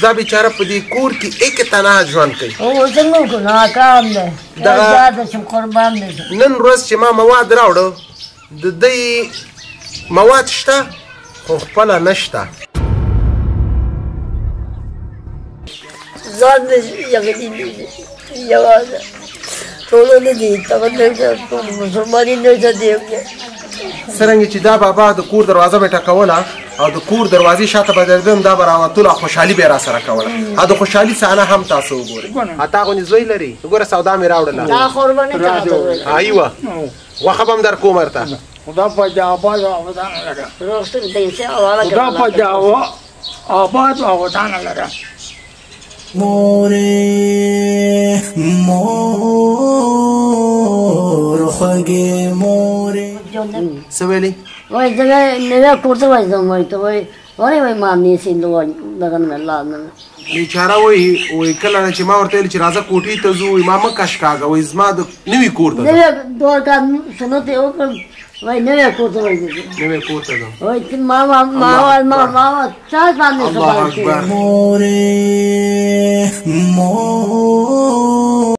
دا بیچاره په دې کور کې یک تنها ژوند کوي او څنګه وکړو ناکام دی دا چې قربان دی نن ورځ چې ما مواد راوړه د دې مواد شته خو خپله نشته ځان مې یوازې ټولو نه دي ته ټول مسلماني نشته دی څرنګه چې دا بابا د کور دروازه به ټکوله او د کور دروازې شاته به درېدم دا به راوتلو او خوشحالي به یې راسره کوله او د خوشحالي صحنه هم تاسو وګورئ تا غوندې زوی لري وګوره سودا مې راوړله دا قرباني ایوه غوښه به هم در کوم ورته خدا په آباد او ودان لګا روستر دې څه حواله خدا په آباد او ودان لګا مور خوږې مورې څه ویلې وای زه نه کوته وای زه وای ته وای ما مې سیندو دغه نه الله نه بیچاره وایي کله نه چې ما ورته ویل چې راځه کوټې ته ځو وایي ما مه کش کاږه وایي زما د نوي کور ته نوی دور کار سنت یې وکړم وای نوی کور ته وایي نوی کور ته ځم وای ما چا باندې مورې